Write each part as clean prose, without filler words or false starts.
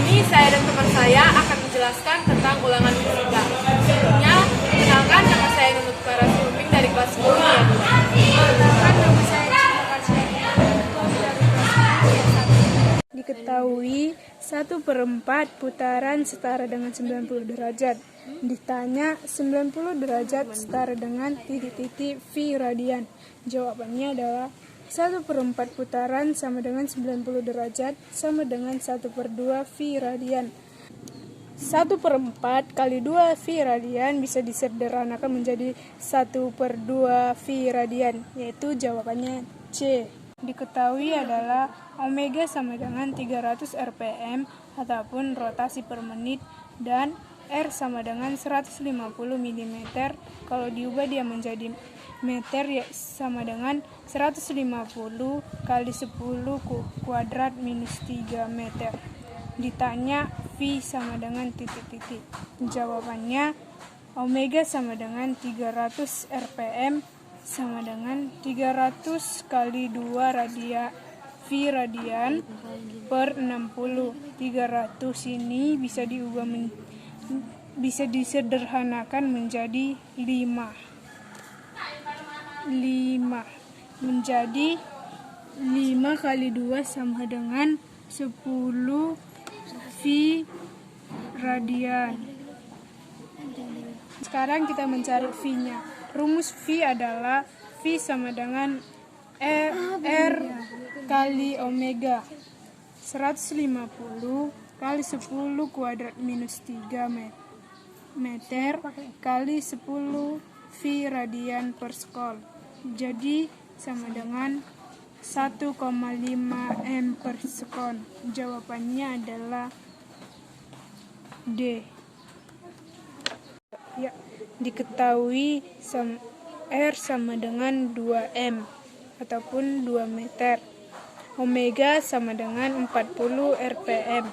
ini saya dan teman saya akan menjelaskan tentang ulangan fisika. Sebelumnya, kenalkan nama saya Nunut Clara Sihombing dari kelas 10 ya. Perkenalkan, nama saya Cinta Karsiani dari kelas 1. Diketahui 1/4 putaran setara dengan 90 derajat. Ditanya 90 derajat setara dengan titik-titik V radian. Jawabannya adalah 1/4 putaran sama dengan 90 derajat sama dengan 1/2 V radian. 1/4 kali 2 V radian bisa disederhanakan menjadi 1/2 V radian, yaitu jawabannya C. Diketahui adalah omega sama dengan 300 rpm ataupun rotasi per menit, dan R sama dengan 150 mm. Kalau diubah dia menjadi meter, ya sama dengan 150 kali 10 kuadrat minus 3 meter. Ditanya V sama dengan titik-titik. Jawabannya omega sama dengan 300 rpm sama dengan 300 kali 2 V radian per 60. 300 ini bisa disederhanakan menjadi 5 menjadi 5 kali 2 sama dengan 10 V radian. Sekarang kita mencari V-nya. Rumus V adalah V sama dengan R kali omega. 150 kali 10 kuadrat minus 3 meter kali 10 V radian per sekon. Jadi sama dengan 1,5 M per sekon. Jawabannya adalah D. Ya, diketahui R sama dengan 2M ataupun 2 meter. Omega sama dengan 40 rpm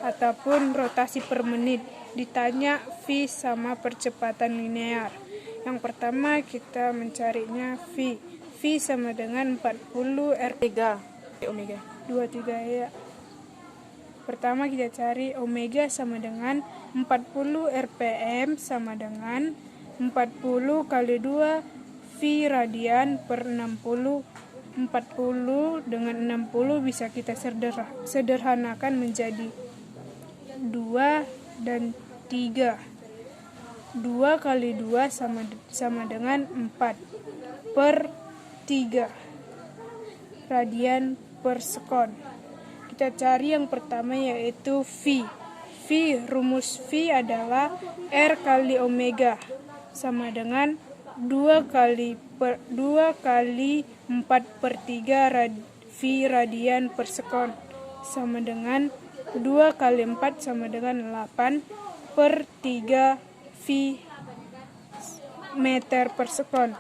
ataupun rotasi per menit. Ditanya V sama percepatan linear. Yang pertama kita mencarinya V. V sama dengan 40 Omega 23 ya. Pertama kita cari omega sama dengan 40 rpm sama dengan 40 kali 2 V radian per 60. 40 dengan 60 bisa kita sederhanakan menjadi 2 dan 3. 2 kali 2 sama dengan 4 per 3 radian per sekon. Kita cari yang pertama yaitu V. Rumus V adalah R kali omega sama dengan 2 kali 4 per 3 V radian per sekon sama dengan 2 kali 4 sama dengan 8 per 3 V meter per sekon.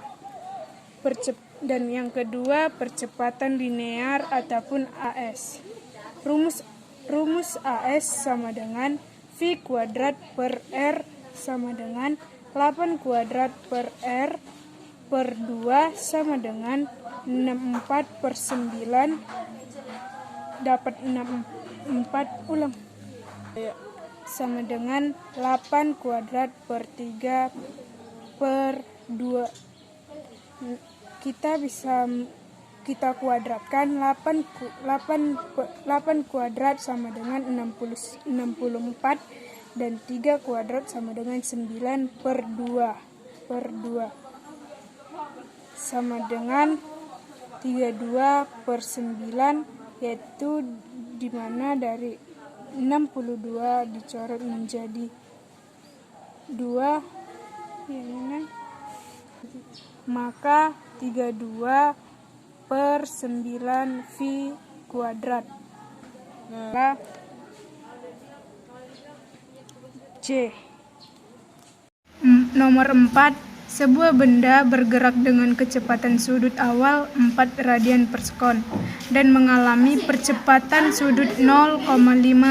Dan yang kedua percepatan linear ataupun AS. Rumus AS sama dengan V kuadrat per R sama dengan 8 kuadrat per R per 2 sama dengan 64 per 9 dapat 64 ulang sama dengan 8 kuadrat per 3 per 2. Kita kuadratkan 8 kuadrat sama dengan 64 dan 3 kuadrat sama dengan 9 per 2 sama dengan 32 per 9, yaitu dimana dari 62 dicoret menjadi 2 maka 32 per 9 V kuadrat. C. Nomor 4. Sebuah benda bergerak dengan kecepatan sudut awal 4 radian per sekon dan mengalami percepatan sudut 0,5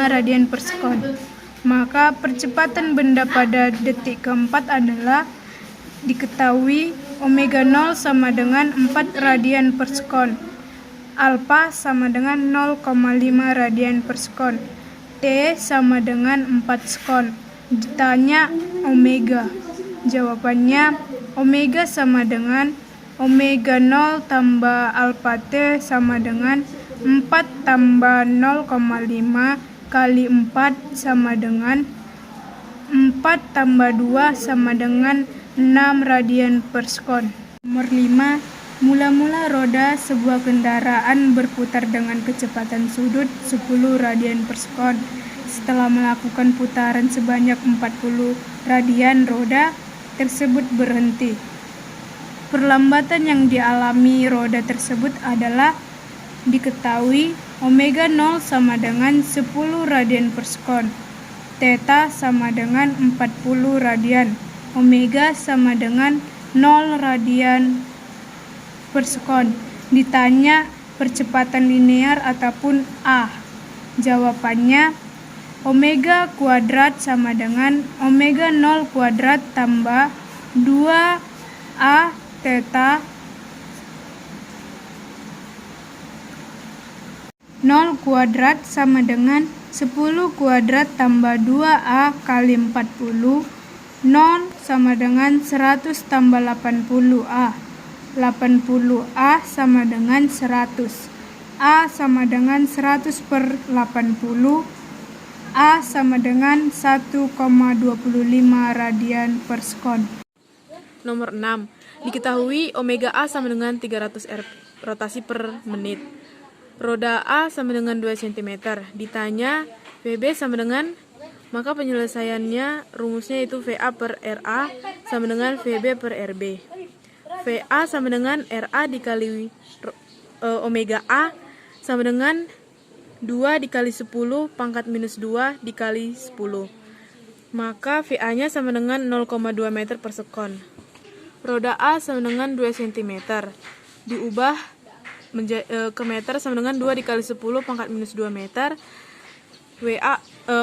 radian per sekon. Maka percepatan benda pada detik keempat adalah diketahui omega 0 sama dengan 4 radian per sekon. Alfa sama dengan 0,5 radian per sekon. T sama dengan 4 skon. Ditanya omega. Jawabannya omega sama dengan omega 0 tambah alpha T sama dengan 4 tambah 0,5 kali 4 sama dengan 4 tambah 2 sama dengan 6 radian per sekon. Nomor 5. Mula-mula roda sebuah kendaraan berputar dengan kecepatan sudut 10 radian per sekon. Setelah melakukan putaran sebanyak 40 radian, roda tersebut berhenti. Perlambatan yang dialami roda tersebut adalah diketahui omega 0 sama dengan 10 radian per sekon. Theta sama dengan 40 radian. Omega sama dengan 0 radian per sekon. Ditanya percepatan linear ataupun A. Jawabannya omega kuadrat sama dengan omega 0 kuadrat tambah 2A theta 0 kuadrat sama dengan 10 kuadrat tambah 2A kali 40. 0 sama dengan 100 tambah 80A. 80A sama dengan 100. A sama dengan 100 per 80. A sama dengan 1,25 radian per sekon. Nomor 6. Diketahui omega A sama dengan 300 rotasi per menit. Roda A sama dengan 2 cm. Ditanya VB sama dengan, maka penyelesaiannya rumusnya itu VA per RA sama dengan VB per RB. VA sama dengan RA dikali omega A sama dengan 2 dikali 10 pangkat minus 2 dikali 10. Maka VA-nya sama dengan 0,2 meter per sekon. Roda A sama dengan 2 cm. Diubah ke meter sama dengan 2 dikali 10 pangkat minus 2 meter.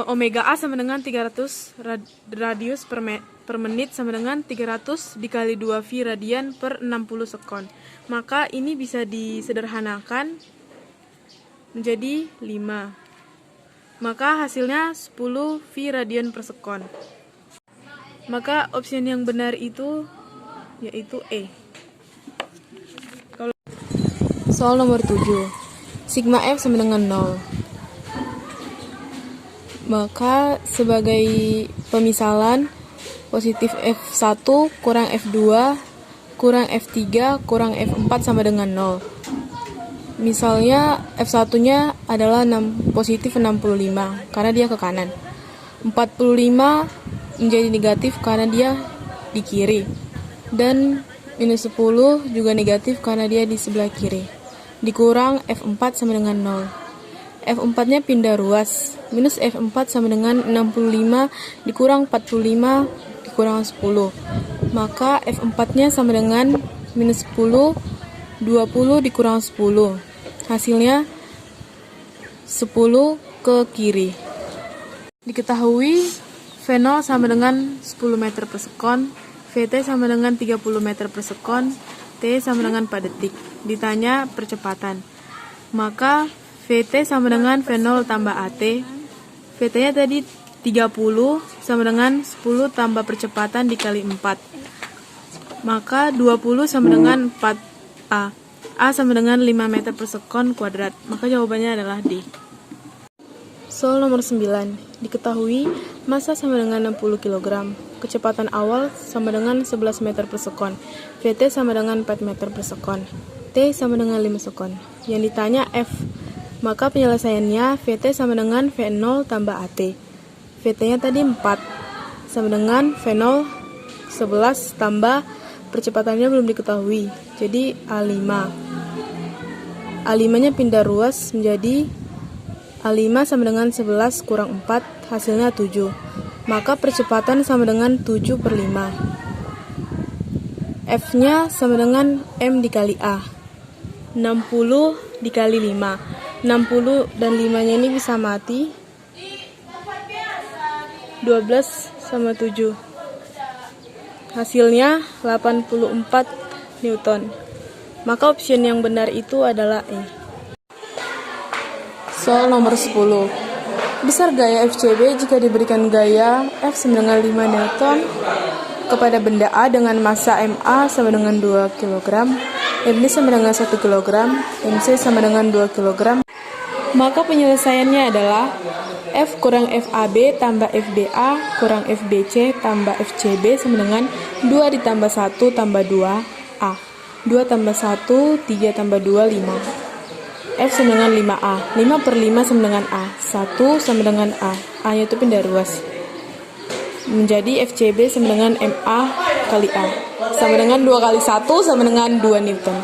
Omega A sama dengan 300 radius per menit sama dengan 300 dikali 2 V radian per 60 sekon. Maka ini bisa disederhanakan menjadi 5. Maka hasilnya 10 V radian per sekon. Maka opsi yang benar itu yaitu E. Soal nomor 7. Sigma F sama dengan 0. Maka sebagai pemisalan, positif F1 kurang F2 kurang F3 kurang F4 sama dengan 0. Misalnya F1-nya adalah positif 65 karena dia ke kanan. 45 menjadi negatif karena dia di kiri. Dan minus 10 juga negatif karena dia di sebelah kiri. Dikurang F4 sama dengan 0. F4-nya pindah ruas. Minus F4 sama dengan 65 dikurang 45 dikurang 10. Maka F4-nya sama dengan minus 10, 20 dikurang 10. Hasilnya 10 ke kiri. Diketahui V0 sama dengan 10 meter per sekon, VT sama dengan 30 meter per sekon, T sama dengan 4 detik. Ditanya percepatan. Maka VT sama dengan V0 tambah AT. VT-nya tadi 30 sama dengan 10 tambah percepatan dikali 4. Maka 20 sama dengan 4A. A sama dengan 5 meter per sekon kuadrat. Maka jawabannya adalah D. Soal nomor 9. Diketahui massa sama dengan 60 kg. Kecepatan awal sama dengan 11 meter per sekon. VT sama dengan 4 meter per sekon. T sama dengan 5 sekon. Yang ditanya F. Maka penyelesaiannya VT sama dengan V0 tambah AT. VT-nya tadi 4 sama dengan V0 11 tambah percepatannya belum diketahui. Jadi A5. A5-nya pindah ruas menjadi A5 sama dengan 11 kurang 4, hasilnya 7. Maka percepatan sama dengan 7 per 5. F-nya sama dengan M dikali A. 60 dikali 5. 60 dan 5-nya ini bisa mati. 12 sama 7. Hasilnya 84 Newton. Maka opsi yang benar itu adalah E. Soal nomor 10. Besar gaya FCB jika diberikan gaya F sama dengan 5 Newton kepada benda A dengan massa MA sama dengan 2 kg, MB sama dengan 1 kg, MC sama dengan 2 kg. Maka penyelesaiannya adalah F kurang FAB tambah FBA kurang FBC tambah FCB sama dengan 2 ditambah 1 tambah 2A. 2 tambah 1, 3 tambah 2, 5. F sama dengan 5A. 5 per 5 sama dengan A. 1 sama dengan A. A-nya itu pindah ruas. Menjadi FCB sama dengan MA kali A. Sama dengan 2 kali 1 sama dengan 2 Newton.